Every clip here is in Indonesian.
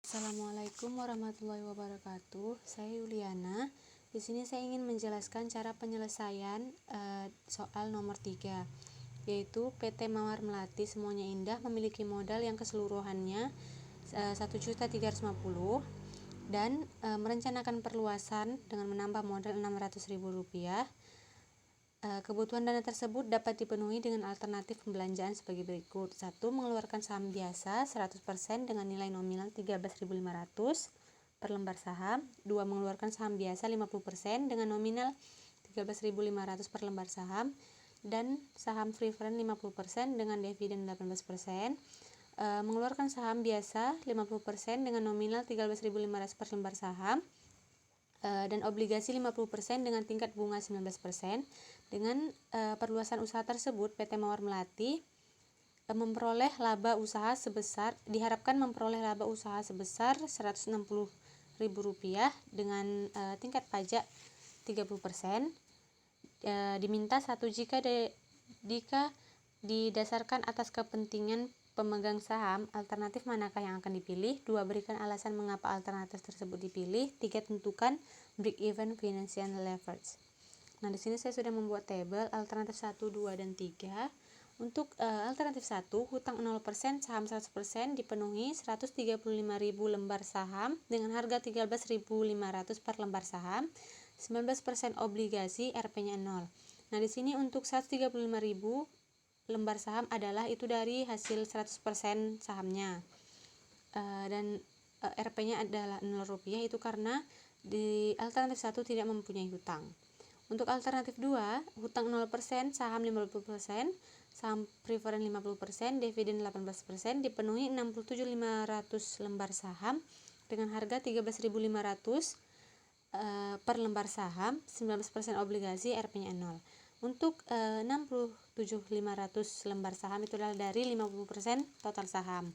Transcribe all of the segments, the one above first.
Assalamualaikum warahmatullahi wabarakatuh. Saya Yuliana. Di sini saya ingin menjelaskan cara penyelesaian soal nomor 3, yaitu PT Mawar Melati Semuanya Indah memiliki modal yang keseluruhannya 1.350.000 dan merencanakan perluasan dengan menambah modal Rp600.000. Kebutuhan dana tersebut dapat dipenuhi dengan alternatif pembelanjaan sebagai berikut. 1. Mengeluarkan saham biasa 100% dengan nilai nominal 13.500 per lembar saham. 2. Mengeluarkan saham biasa 50% dengan nominal 13.500 per lembar saham dan saham preference 50% dengan dividen 18%. Mengeluarkan saham biasa 50% dengan nominal 13.500 per lembar saham dan obligasi 50% dengan tingkat bunga 19%. Dengan perluasan usaha tersebut, PT Mawar Melati diharapkan memperoleh laba usaha sebesar Rp160.000 dengan tingkat pajak 30%. Diminta 1. Jika didasarkan atas kepentingan pemegang saham, alternatif manakah yang akan dipilih? 2. Berikan alasan mengapa alternatif tersebut dipilih. 3. Tentukan break-even financial leverage. Nah, di sini saya sudah membuat tabel alternatif 1, 2, dan 3. Untuk alternatif 1, hutang 0%, saham 100% dipenuhi 135.000 lembar saham dengan harga 13.500 per lembar saham, 19% obligasi, RP-nya 0. Nah, di sini untuk 135.000 lembar saham adalah itu dari hasil 100% sahamnya, dan RP-nya adalah Rp0 itu karena di alternatif 1 tidak mempunyai hutang. Untuk alternatif 2, hutang 0%, saham 50%, saham preference 50%, dividen 18%, dipenuhi 67.500 lembar saham dengan harga 13.500 per lembar saham, 19% obligasi, RP-nya 0. Untuk 67.500 lembar saham itu adalah dari 50% total saham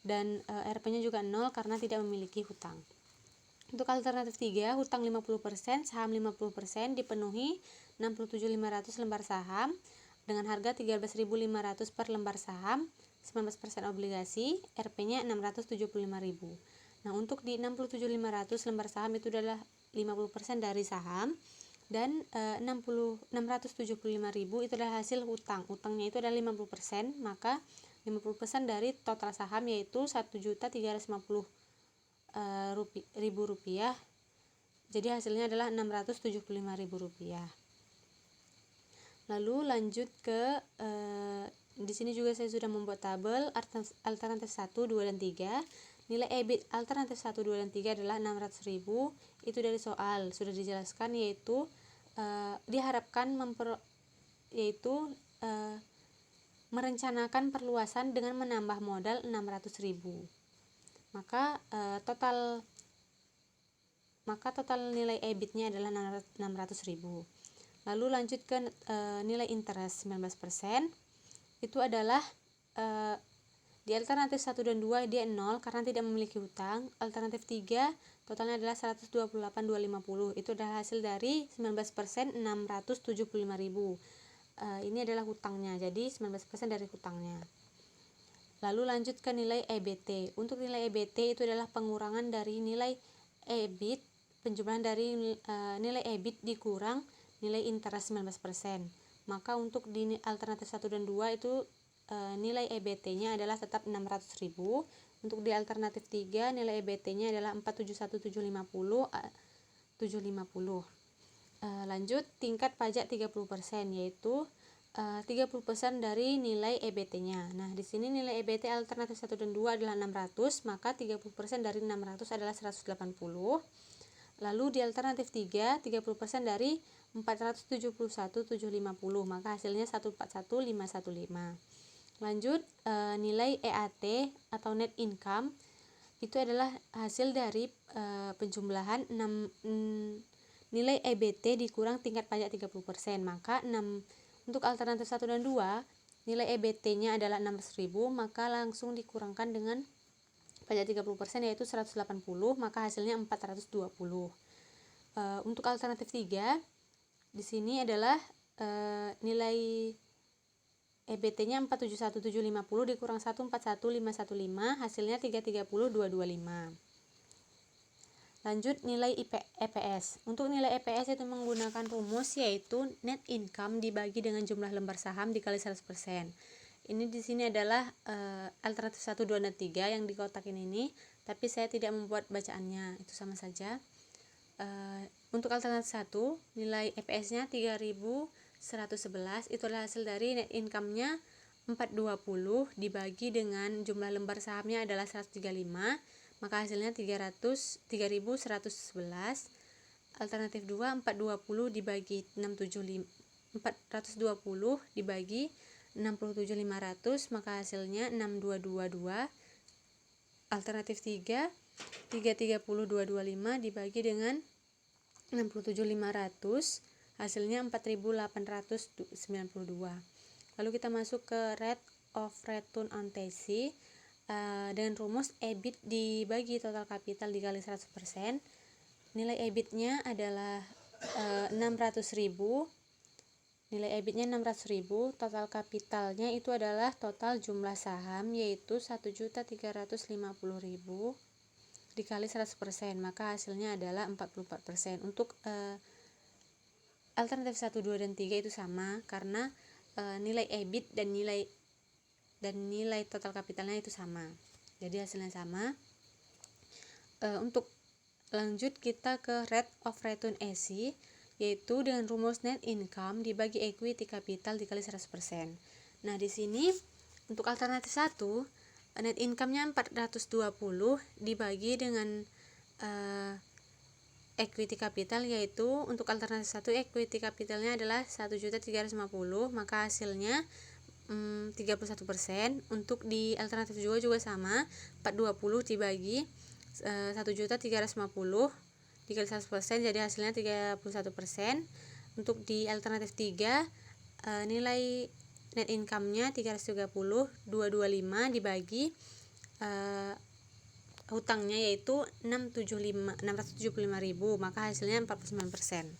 dan RP-nya juga 0 karena tidak memiliki hutang. Untuk alternatif 3, hutang 50%, saham 50% dipenuhi 67.500 lembar saham dengan harga 13.500 per lembar saham, 19% obligasi, RP-nya 675.000. Nah, untuk di 67.500 lembar saham itu adalah 50% dari saham dan 675.000 itu adalah hasil hutang. Hutangnya itu adalah 50%, maka 50% dari total saham yaitu Rp1.350.000. Jadi hasilnya adalah Rp675.000. Lalu lanjut ke di sini juga saya sudah membuat tabel alternatif 1, 2, dan 3. Nilai EBIT alternatif 1, 2, dan 3 adalah 600.000. Itu dari soal sudah dijelaskan, yaitu diharapkan merencanakan perluasan dengan menambah modal 600.000. Maka total nilai EBIT-nya adalah 600.000. Lalu lanjut ke nilai interest 19%. Itu adalah di alternatif 1 dan 2 dia 0 karena tidak memiliki hutang. Alternatif 3 totalnya adalah 128.250. Itu adalah hasil dari 19% 675.000. Ini adalah hutangnya. Jadi 19% dari hutangnya. Lalu lanjut ke nilai EBT. Untuk nilai EBT itu adalah pengurangan dari nilai EBIT, penjumlahan dari nilai EBIT dikurang nilai interest 19%. Maka untuk di alternatif 1 dan 2 itu nilai EBT-nya adalah tetap 600.000. Untuk di alternatif 3 nilai EBT-nya adalah 471.750. Lanjut tingkat pajak 30%, yaitu 30% dari nilai EBT-nya. Nah, di sini nilai EBT alternatif 1 dan 2 adalah 600, maka 30% dari 600 adalah 180. Lalu di alternatif 3, 30% dari 471.750, maka hasilnya 141.515. Lanjut nilai EAT atau net income itu adalah hasil dari penjumlahan nilai EBT dikurang tingkat pajak 30%, maka untuk alternatif 1 dan 2 nilai EBT-nya adalah 600.000, maka langsung dikurangkan dengan pajak 30% yaitu 180, maka hasilnya 420. Untuk alternatif 3 di sini adalah nilai EBT-nya 471.750 dikurang 141.515, hasilnya 330.225. Lanjut nilai EPS. Untuk nilai EPS itu menggunakan rumus yaitu net income dibagi dengan jumlah lembar saham dikali 100%. Ini di sini adalah alternatif 1, 2, dan 3 yang dikotakin ini, tapi saya tidak membuat bacaannya, itu sama saja. Untuk alternatif 1, nilai EPS-nya 3.111, itu adalah hasil dari net income-nya 420 dibagi dengan jumlah lembar sahamnya adalah 135, maka hasilnya 3.111. Alternatif 2, 420 dibagi 420 dibagi 67.500, maka hasilnya 6222. Alternatif 3, 330.225 dibagi dengan 67.500, hasilnya 4.892. Lalu kita masuk ke rate of return on TC dengan rumus EBIT dibagi total kapital dikali 100%. Nilai EBIT-nya adalah 600.000. Nilai EBIT-nya 600.000, total kapitalnya itu adalah total jumlah saham yaitu 1.350.000 dikali 100%, maka hasilnya adalah 44%. Untuk alternatif 1, 2, dan 3 itu sama karena nilai EBIT dan nilai total kapitalnya itu sama, jadi hasilnya sama. Untuk lanjut kita ke rate of return EC, yaitu dengan rumus net income dibagi equity capital dikali 100%. Nah, di sini untuk alternatif 1, net income-nya 420 dibagi dengan equity capital, yaitu untuk alternatif 1 equity capitalnya adalah 1.350, maka hasilnya 31%. Untuk di alternatif 2 juga sama, 420 dibagi 1.350 dikali 100%, jadi hasilnya 31%. Untuk di alternatif 3 nilai net income-nya 330.225 dibagi hutangnya yaitu 675.000, maka hasilnya 49%.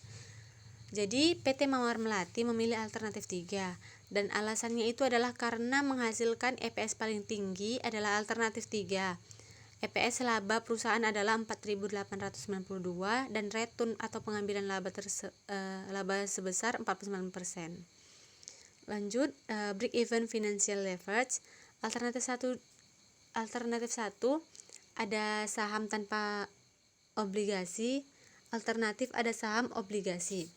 Jadi PT Mawar Melati memilih alternatif 3 dan alasannya itu adalah karena menghasilkan EPS paling tinggi adalah alternatif 3. EPS laba perusahaan adalah 4.892 dan return atau pengambilan laba sebesar 49%. Lanjut break even financial leverage. Alternatif 1 ada saham tanpa obligasi, alternatif ada saham obligasi.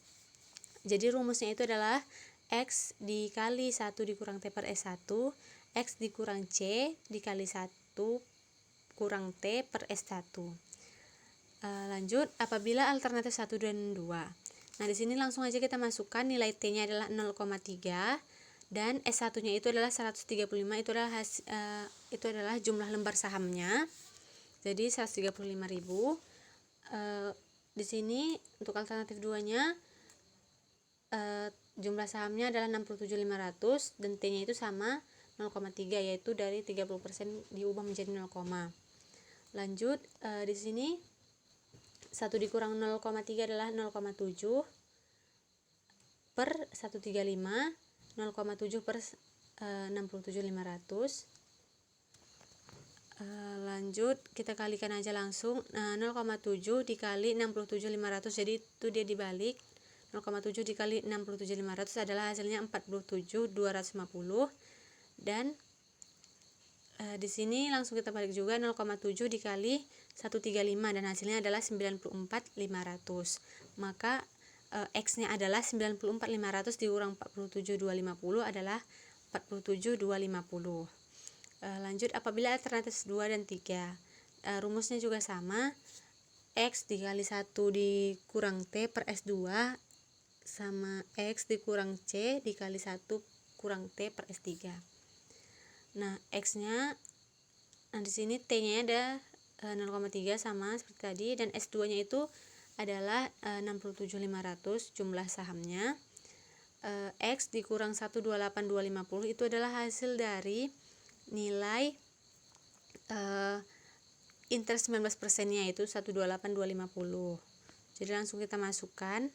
Jadi rumusnya itu adalah X dikali 1 dikurang T per S1, X dikurang C dikali 1 kurang T per S1. Lanjut, apabila alternatif 1 dan 2. Nah, di sini langsung aja kita masukkan nilai T-nya adalah 0,3 dan S1-nya itu adalah 135, itu adalah jumlah lembar sahamnya. Jadi 135.000. Di sini untuk alternatif 2-nya jumlah sahamnya adalah 67.500 dan T-nya itu sama 0,3, yaitu dari 30% diubah menjadi 0, lanjut di sini 1 dikurang 0,3 adalah 0,7 per 135, 0,7 per 67.500. Lanjut kita kalikan aja langsung. 0,7 dikali 67.500, jadi itu dia dibalik. 0,7 dikali 67.500 adalah hasilnya 47.250 dan di sini langsung kita balik juga 0,7 dikali 135 dan hasilnya adalah 94.500. Maka X-nya adalah 94.500 dikurang 47.250 adalah 47.250. Lanjut apabila alternatif 2 dan 3. Rumusnya juga sama. X dikali 1 dikurang T per S2 sama X dikurang C dikali 1 kurang T per S3. Nah, X-nya di sini T-nya ada 0,3 sama seperti tadi dan S2-nya itu adalah 67.500 jumlah sahamnya. X dikurang 128.250 itu adalah hasil dari nilai interest 19%-nya itu 128.250. Jadi langsung kita masukkan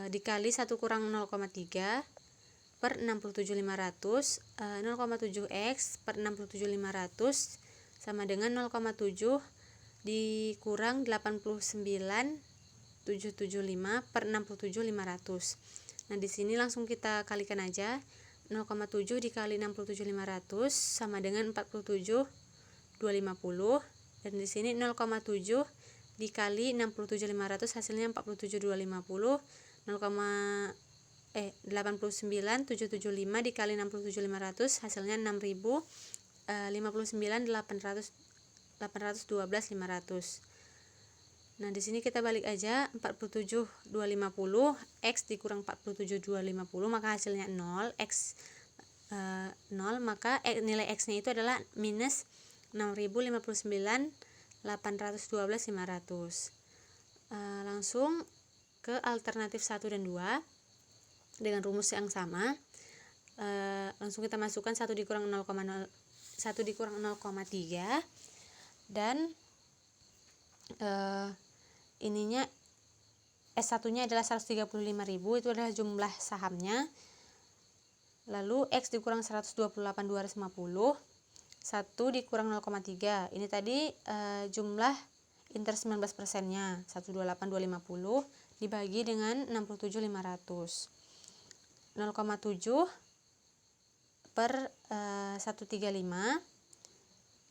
dikali 1 kurang 0,3 per 67.500, 0,7x per 67.500 sama dengan 0,7 dikurang 89.775 per 67.500. Nah, di sini langsung kita kalikan aja. 0,7 dikali 67.500 sama dengan 47.250, dan di sini 0,7 dikali 67.500 hasilnya 47.250. 89.775 dikali 67.500 hasilnya 6.059.812.500. Nah, di sini kita balik aja, 47.250 x dikurang 47.250 maka hasilnya 0, x 0, maka nilai x nya itu adalah minus 6.059.812.500. Langsung ke alternatif 1 dan 2 dengan rumus yang sama. Langsung kita masukkan 1 dikurang 0,3 dan ininya S1 nya adalah 135.000, itu adalah jumlah sahamnya. Lalu X dikurang 128.250, 1 dikurang 0,3, ini tadi jumlah interest 19% nya 128.250 dibagi dengan 67.500, 0,7 per 135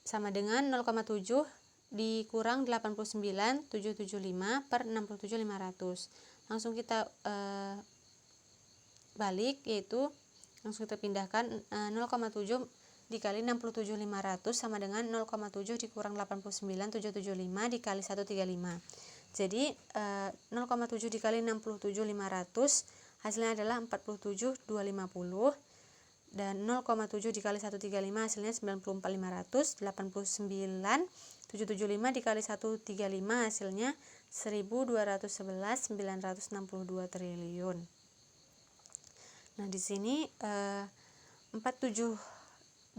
sama dengan 0,7 dikurang 89.775 per 67.500. Langsung kita balik, yaitu langsung kita pindahkan 0,7 dikali 67.500 sama dengan 0,7 dikurang 89.775 dikali 135. Jadi 0,7 dikali 67.500 hasilnya adalah 47.250, dan 0,7 dikali 135 hasilnya 94.500. 89.775 dikali 135 hasilnya 1.211.962 triliun. Nah, di sini 47.250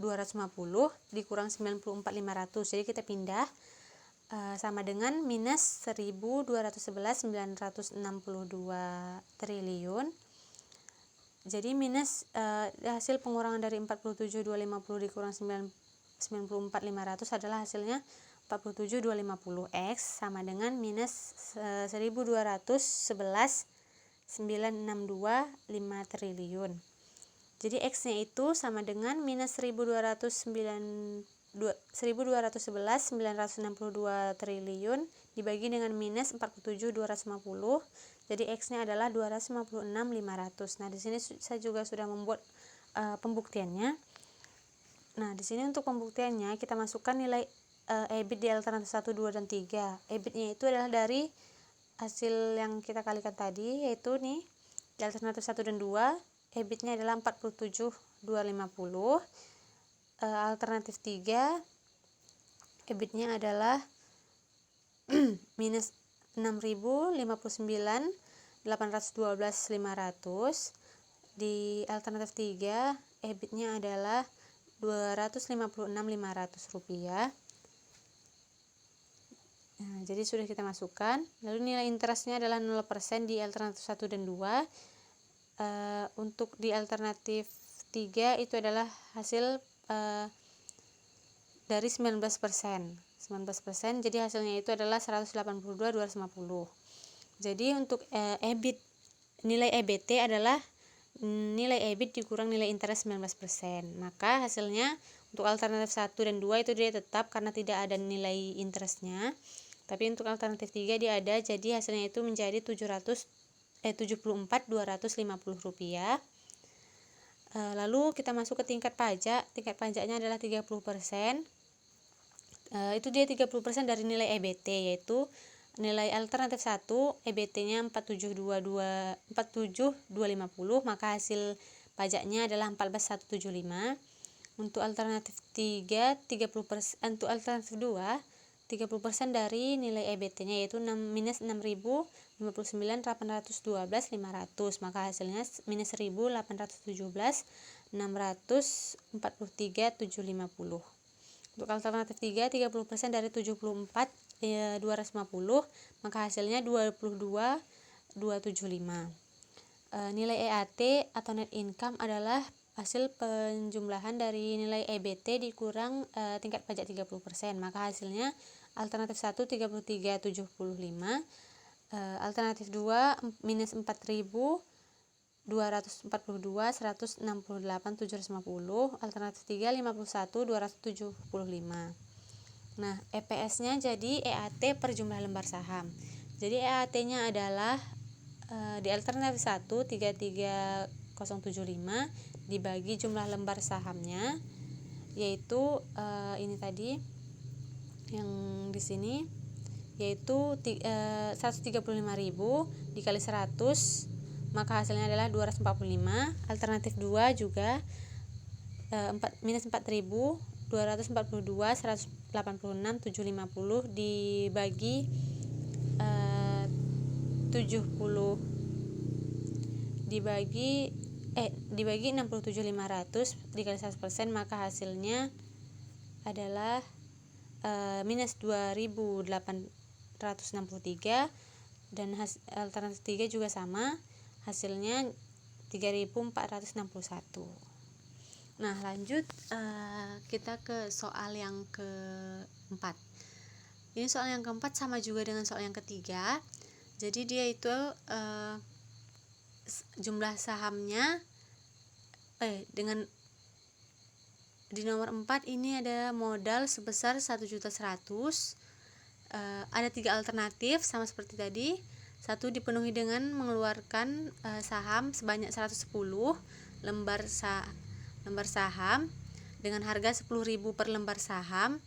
dikurang 94.500, jadi kita pindah, sama dengan minus 1.211.962 triliun. Jadi minus hasil pengurangan dari 47.250 dikurang 94.500 adalah hasilnya 47.250, X sama dengan minus 1.211.962 triliun. Jadi X nya itu sama dengan minus 1.211.962 triliun dibagi dengan minus 47.250. Jadi X nya adalah 256.500. Nah, di sini saya juga sudah membuat pembuktiannya. Nah, di sini untuk pembuktiannya kita masukkan nilai EBIT di alternatif 1, 2 dan 3. EBIT-nya itu adalah dari hasil yang kita kalikan tadi, yaitu nih di alternatif 1 dan 2 EBIT-nya adalah 47.250. Alternatif 3 EBIT-nya adalah minus 6.059.812.500. Di alternatif 3 EBIT-nya adalah 256.500 rupiah. Nah, jadi sudah kita masukkan. Lalu nilai interestnya adalah 0% di alternatif 1 dan 2. Untuk di alternatif 3 itu adalah hasil dari 19%. Jadi hasilnya itu adalah 182.250. Jadi untuk EBIT, nilai EBT adalah nilai EBIT dikurang nilai interest 19%. Maka hasilnya untuk alternatif 1 dan 2 itu dia tetap karena tidak ada nilai interestnya. Tapi untuk alternatif 3 dia ada, jadi hasilnya itu menjadi 74.250 rupiah. Lalu kita masuk ke tingkat pajak. Tingkat pajaknya adalah 30%. Itu dia 30% dari nilai EBT, yaitu nilai alternatif 1 EBT-nya 47.250, maka hasil pajaknya adalah 14.175. Untuk alternatif 3 30%, untuk alternatif 2 30% dari nilai EBT-nya yaitu minus 6.059.812.500, maka hasilnya minus 1.817.643.750. Untuk alternatif 3 30% dari 74.250, maka hasilnya 22.275. Nilai EAT atau net income adalah hasil penjumlahan dari nilai EBT dikurang tingkat pajak 30%. Maka hasilnya alternatif 1 33.75, alternatif 2 minus 4.242, 168.750, alternatif 3 51.275. Nah, EPS-nya jadi EAT per jumlah lembar saham. Jadi EAT-nya adalah di alternatif 1 33.075 dibagi jumlah lembar sahamnya, yaitu ini tadi yang di sini, yaitu 135.000 dikali 100, maka hasilnya adalah 245. Alternatif 2 juga minus 4.242, 186.750 dibagi 67.500 dikali 100%, maka hasilnya adalah minus 2.863, dan alternatif 3 juga sama, hasilnya 3.461. Nah, lanjut kita ke soal yang keempat. Ini soal yang keempat sama juga dengan soal yang ketiga. Jadi dia itu jumlah sahamnya dengan di nomor 4 ini ada modal sebesar 1.100.000. Ada 3 alternatif sama seperti tadi. 1 dipenuhi dengan mengeluarkan saham sebanyak 110 lembar saham dengan harga 10.000 per lembar saham,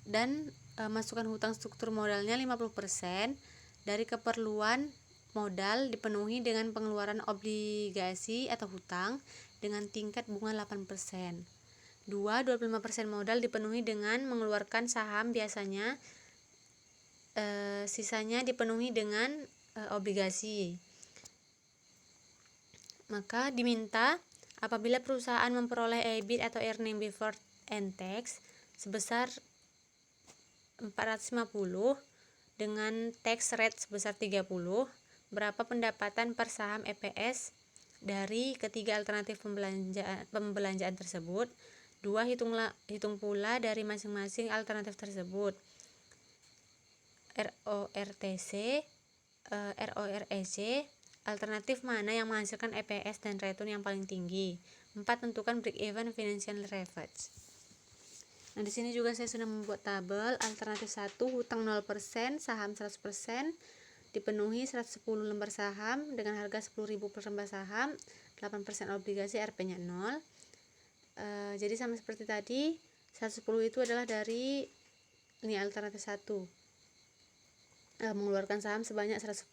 dan masukkan hutang struktur modalnya 50%. Dari keperluan modal dipenuhi dengan pengeluaran obligasi atau hutang dengan tingkat bunga 8%. 2. 25% modal dipenuhi dengan mengeluarkan saham biasanya, sisanya dipenuhi dengan obligasi. Maka diminta apabila perusahaan memperoleh EBIT atau earning before tax sebesar 450 dengan tax rate sebesar 30, berapa pendapatan per saham EPS dari ketiga alternatif pembelanjaan tersebut. 2. Hitung pula dari masing-masing alternatif tersebut RORTC, ROREC, alternatif mana yang menghasilkan EPS dan return yang paling tinggi. 4. Tentukan break even financial leverage. Nah, di sini juga saya sudah membuat tabel. Alternatif 1 hutang 0%, saham 100%, dipenuhi 110 lembar saham dengan harga 10.000 per lembar saham, 8% obligasi, RP-nya 0. Jadi sama seperti tadi, 110 itu adalah dari ini alternatif 1. Mengeluarkan saham sebanyak 110.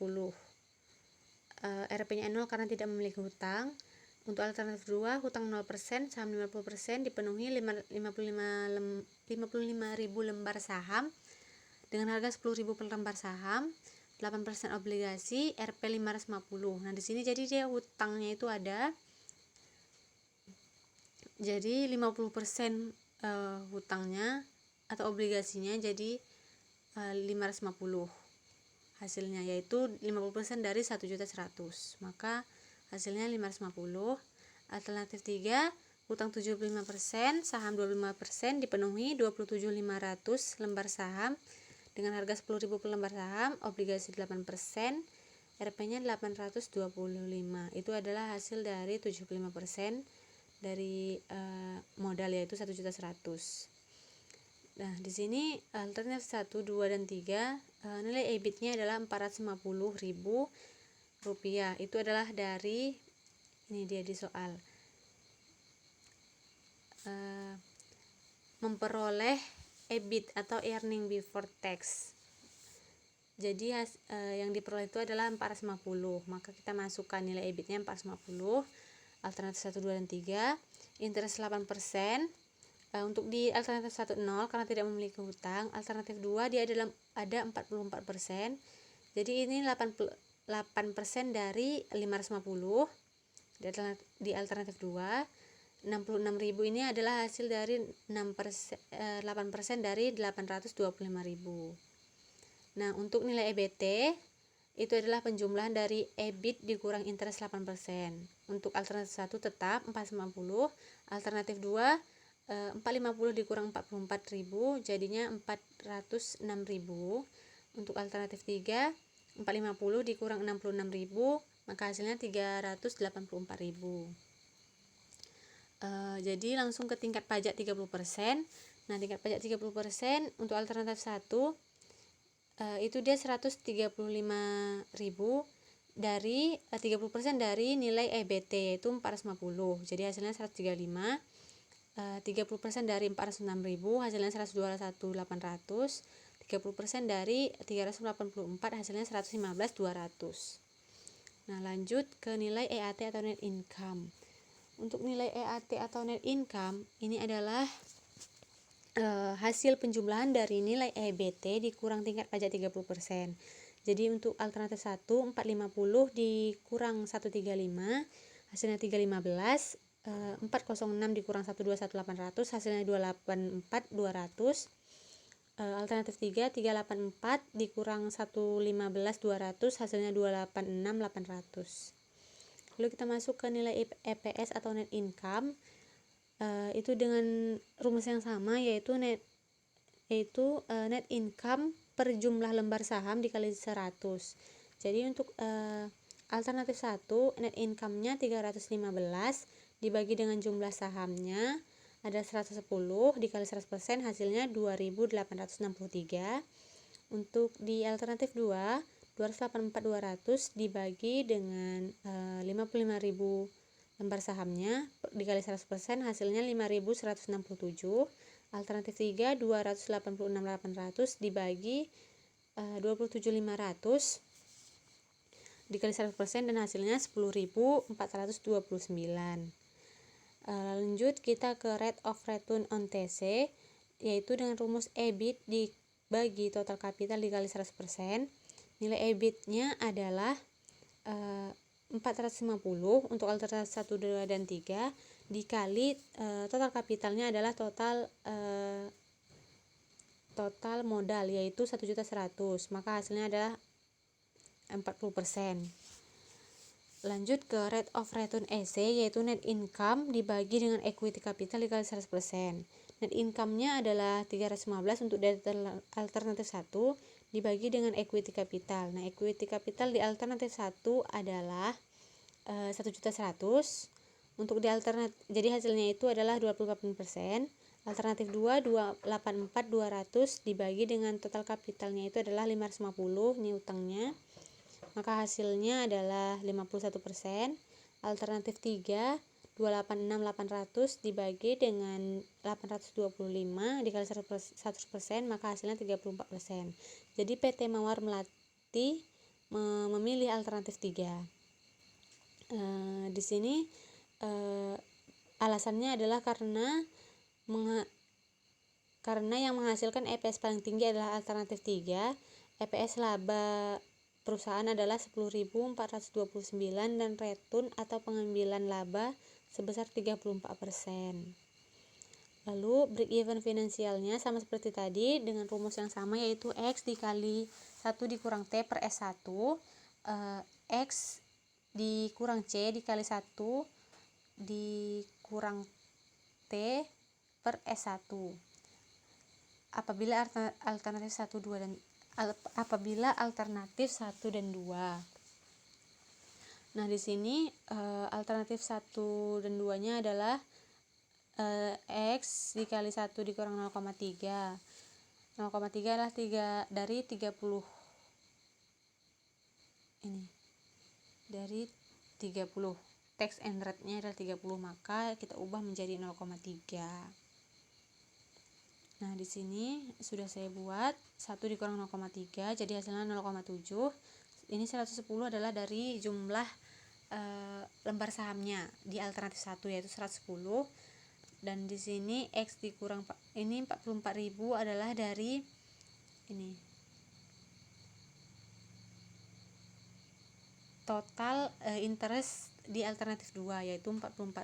RP-nya 0 karena tidak memiliki hutang. Untuk alternatif 2, hutang 0%, saham 50%, dipenuhi 55.000 lembar saham dengan harga 10.000 per lembar saham, 8% obligasi, RP 550. Nah, di sini jadi dia hutangnya itu ada, jadi 50% hutangnya atau obligasinya jadi 550 hasilnya, yaitu 50% dari 1.100.000, maka hasilnya 550. Alternatif 3, hutang 75%, saham 25%, dipenuhi 27.500 lembar saham dengan harga 10.000 per lembar saham, obligasi 8%, RP-nya 825. Itu adalah hasil dari 75% dari modal, yaitu 1.100.000. Nah, di sini alternatif 1, 2, dan 3 nilai EBIT-nya adalah 450.000 rupiah. Itu adalah dari, ini dia di soal, memperoleh EBIT atau earning before tax. Jadi yang diperoleh itu adalah 450, maka kita masukkan nilai EBIT-nya 450. Alternatif 1, 2, dan 3. Interest 8%. Untuk di alternatif 1 0 karena tidak memiliki hutang. Alternatif 2 dia ada 44%. Jadi ini 8% dari 550. Di alternatif 2, 66.000 ini adalah hasil dari 8% dari 825.000. Nah, untuk nilai EBT itu adalah penjumlahan dari EBIT dikurang interest 8%. Untuk alternatif 1 tetap 450, alternatif 2 450 dikurang 44.000 jadinya 406.000. Untuk alternatif 3 450 dikurang 66.000 maka hasilnya 384.000. Jadi langsung ke tingkat pajak 30%. Nah, tingkat pajak 30% untuk alternatif 1 itu dia 135.000 dari 30% dari nilai EBT yaitu 450. Jadi hasilnya 135. 30% dari 406.000 hasilnya 121.800. 30% dari 384 hasilnya 115.200. Nah, lanjut ke nilai EAT atau net income. Untuk nilai EAT atau net income ini adalah hasil penjumlahan dari nilai EBT dikurang tingkat pajak 30%. Jadi untuk alternatif 1 450 dikurang 135 hasilnya 315. 406 dikurang 121.800 hasilnya 284.200. Alternatif 3 384 dikurang 115.200 hasilnya 286.800. Lalu kita masuk ke nilai EPS atau net income. Itu dengan rumus yang sama yaitu net income per jumlah lembar saham dikali 100. Jadi untuk alternatif 1 net income-nya 315 dibagi dengan jumlah sahamnya ada 110 dikali 100% hasilnya 2.863. Untuk di alternatif 2 284.200 dibagi dengan 55.000 lembar sahamnya dikali 100% hasilnya 5.167. Alternatif 3 286.800 dibagi 27.500 dikali 100% dan hasilnya 10.429. Lanjut kita ke rate of return on TC yaitu dengan rumus EBIT dibagi total capital dikali 100%. Nilai EBIT-nya adalah 450 untuk alternatif 1, 2, dan 3 dikali total kapitalnya adalah total modal yaitu 1.100.000 maka hasilnya adalah 40%. Lanjut ke rate of return EC yaitu net income dibagi dengan equity capital dikali 100%. Net income-nya adalah 315 untuk alternatif 1 dibagi dengan equity capital. Nah, equity capital di alternatif 1 adalah 1.100.000. Untuk di alternatif jadi hasilnya itu adalah 28%. Alternatif 2 284.200 dibagi dengan total kapitalnya itu adalah 550 ini utangnya. Maka hasilnya adalah 51%. Alternatif 3 286.800 dibagi dengan 825 dikali 100% maka hasilnya 34%. Jadi PT Mawar Melati memilih alternatif 3. Di sini alasannya adalah karena yang menghasilkan EPS paling tinggi adalah alternatif 3. EPS laba perusahaan adalah 10.429 dan return atau pengambilan laba sebesar 34%. Lalu break even finansialnya sama seperti tadi dengan rumus yang sama yaitu X dikali 1 dikurang T per S1. X dikurang C dikali 1 dikurang T per S1. Apabila alternatif 1 dan 2. Nah, di sini alternatif 1 dan 2-nya adalah X dikali 1 dikurang 0,3. 0,3 adalah 3 dari 30. Ini. Dari 30. Tax and rate-nya adalah 30, maka kita ubah menjadi 0,3. Nah, di sini sudah saya buat 1 dikurang 0,3 jadi hasilnya 0,7. Ini 110 adalah dari jumlah lembar sahamnya di alternatif 1 yaitu 110 dan di sini X dikurang ini 44.000 adalah dari ini total interest di alternatif 2 yaitu 44.000.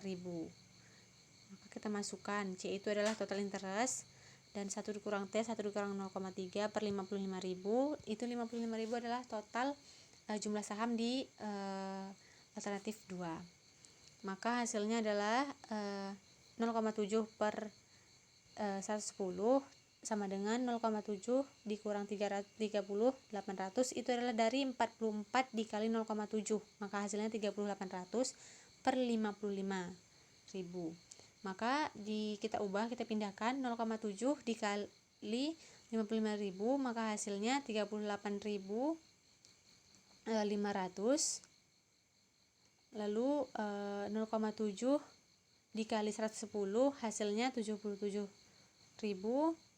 Maka kita masukkan C itu adalah total interest dan 1 dikurang T 1 dikurang 0,3 per 55.000 itu 55.000 adalah total jumlah saham di alternatif 2. Maka hasilnya adalah 0,7 per 110 sama dengan 0,7 dikurang 800 itu adalah dari 44 dikali 0,7, maka hasilnya 3800 per 55.000. Maka kita kita pindahkan 0,7 dikali 55.000, maka hasilnya 38.500. Lalu 0,7 dikali 110 hasilnya 77.000,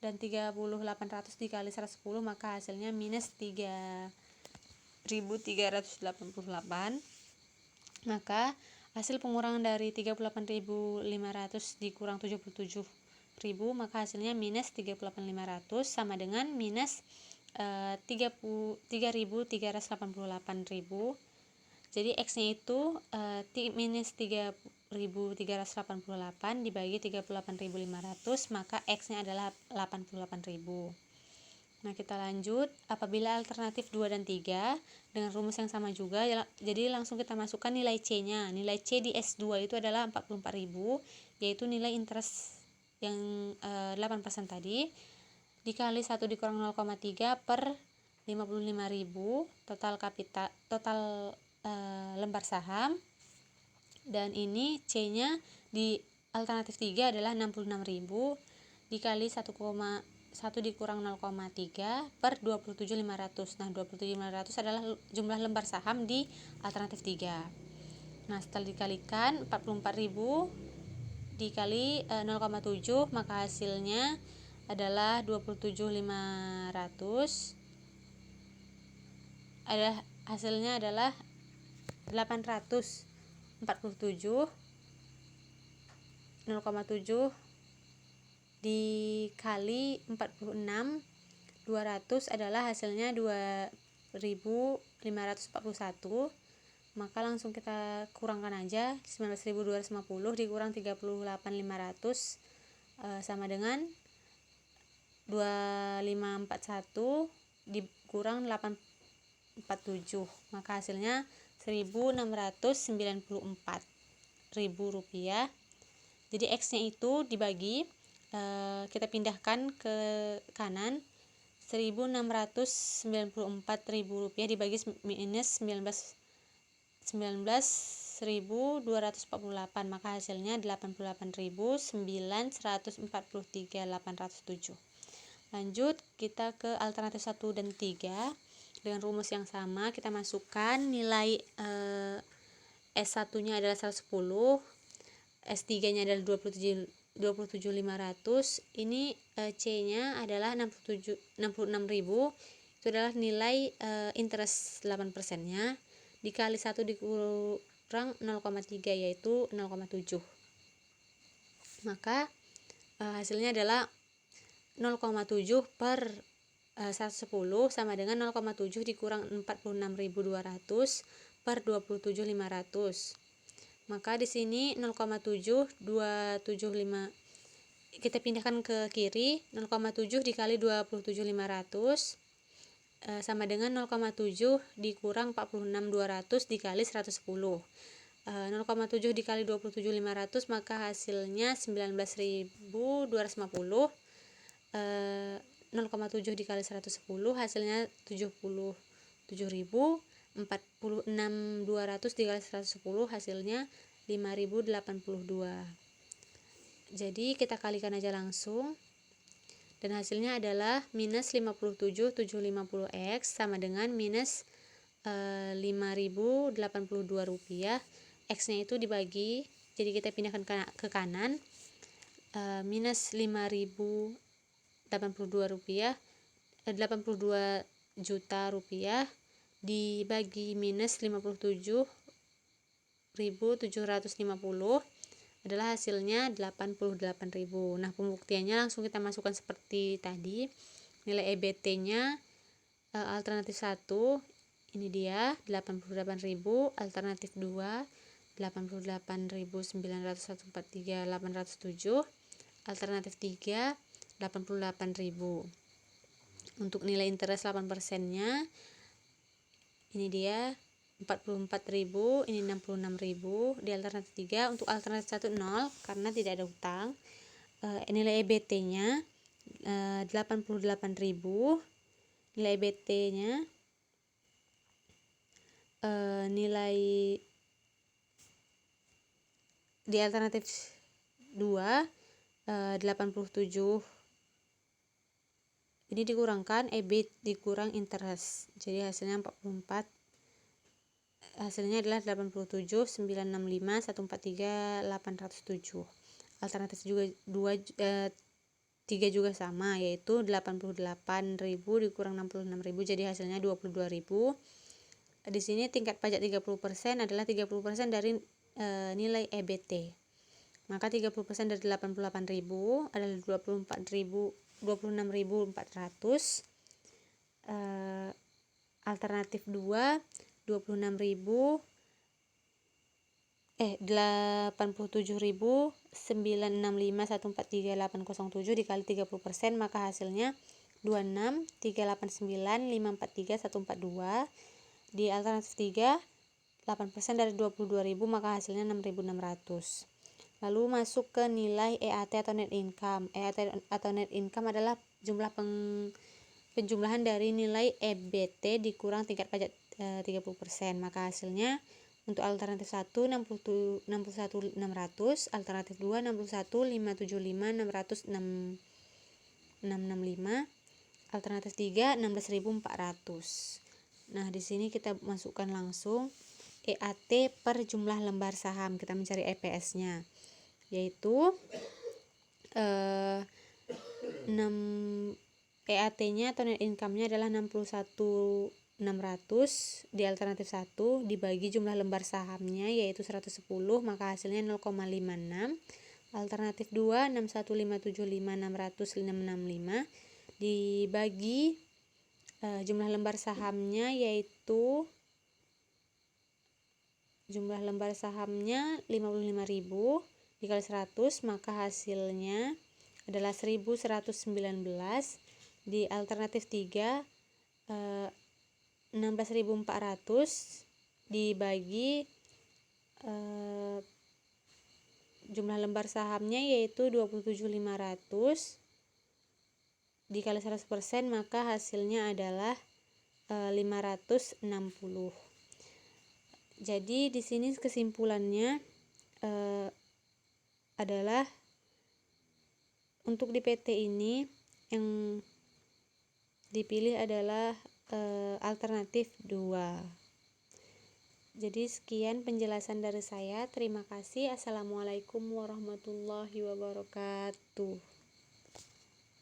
dan 3800 dikali 110 maka hasilnya minus 3.388. Maka hasil pengurangan dari 38.500 dikurang 77.000 maka hasilnya minus 38.500 sama dengan minus 3.388.000. Jadi X-nya itu minus 3.388 dibagi 38.500, maka X-nya adalah 88.000. Nah, kita lanjut. Apabila alternatif 2 dan 3 dengan rumus yang sama juga, jadi langsung kita masukkan nilai C-nya. Nilai C di S2 itu adalah 44.000, yaitu nilai interest yang 8% tadi, dikali 1 dikurang 0,3 per 55.000 total lembar saham, dan ini C-nya di alternatif 3 adalah 66.000 dikali 1 dikurang 0,3 per 27.500. Nah, 27.500 adalah jumlah lembar saham di alternatif 3. Nah, setelah dikalikan 44.000 dikali 0,7 maka hasilnya adalah 27.500. Hasilnya adalah 847. 0,7 dikali 46 200 adalah hasilnya 2.541. Maka langsung kita kurangkan aja, 19.250 dikurang 38.500 sama dengan 2541 dikurang 847, maka hasilnya 1.694.000 rupiah. Jadi X-nya itu dibagi, kita pindahkan ke kanan, 1.694.000 rupiah dibagi minus 19.248, maka hasilnya 88.943.807. Lanjut kita ke alternatif 1 dan 3. Dengan rumus yang sama kita masukkan nilai S1-nya adalah 110, S3-nya adalah 27.500. Ini C-nya adalah 66.000. Itu adalah nilai interest 8%-nya dikali 1 dikurang 0,3 yaitu 0,7. Maka hasilnya adalah 0,7 per 110 sama dengan 0,7 dikurang 46.200 per 27.500. Maka di sini 0,7 kita pindahkan ke kiri, 0,7 dikali 27.500 sama dengan 0,7 dikurang 46.200 dikali 110. 0,7 dikali 27.500 maka hasilnya 19.250. 0,7 dikali 110 hasilnya 77.000. 46.200 dikali 110 hasilnya 5.082. Jadi kita kalikan aja langsung, dan hasilnya adalah minus 57.750x sama dengan minus 5.082 rupiah. X-nya itu dibagi, jadi kita pindahkan ke kanan, minus 5.082 rupiah, 82 juta rupiah dibagi minus 57.750 adalah hasilnya 88.000. Nah, pembuktiannya langsung kita masukkan seperti tadi. Nilai EBT-nya alternatif 1 ini dia 88.000, alternatif 2 88.943.807, alternatif 3 88.000. Untuk nilai interest 8%-nya Ini dia 44.000, ini 66.000. Di alternatif 3, untuk alternatif 1 0 karena tidak ada utang. Nilai EBT-nya 88.000. Nilai EBT-nya nilai di alternatif 2 87. Ini dikurangkan EBIT dikurang interest, jadi hasilnya 44. Hasilnya adalah 87.965.143.807. Alternatif juga 3 juga sama, yaitu 88.000 dikurang 66.000, jadi hasilnya 22.000. Di sini tingkat pajak 30% adalah 30% dari nilai EBT. Maka 30% dari 88.000 adalah 26.400. Alternatif 2 87.965.143.807 dikali 30%, maka hasilnya 26.389.543.142. Di alternatif 3 8% dari 22.000, maka hasilnya 6.600. Lalu masuk ke nilai EAT atau net income. EAT atau net income adalah jumlah penjumlahan dari nilai EBT dikurang tingkat pajak 30%. Maka hasilnya untuk alternatif 1 61.600, alternatif 2 61.575.665, alternatif 3 16.400. Nah, di sini kita masukkan langsung EAT per jumlah lembar saham. Kita mencari EPS-nya, yaitu EAT-nya atau net income-nya adalah 61.600 di alternatif 1 dibagi jumlah lembar sahamnya yaitu 110, maka hasilnya 0,56. Alternatif 2 61.575.665 dibagi jumlah lembar sahamnya yaitu jumlah lembar sahamnya 55.000 dikali 100, maka hasilnya adalah 1.119. Di alternatif 3 16.400 dibagi jumlah lembar sahamnya yaitu 27.500 dikali 100%, maka hasilnya adalah 560. Jadi di sini kesimpulannya adalah untuk di PT ini yang dipilih adalah alternatif 2. Jadi sekian penjelasan dari saya. Terima kasih. Assalamualaikum warahmatullahi wabarakatuh.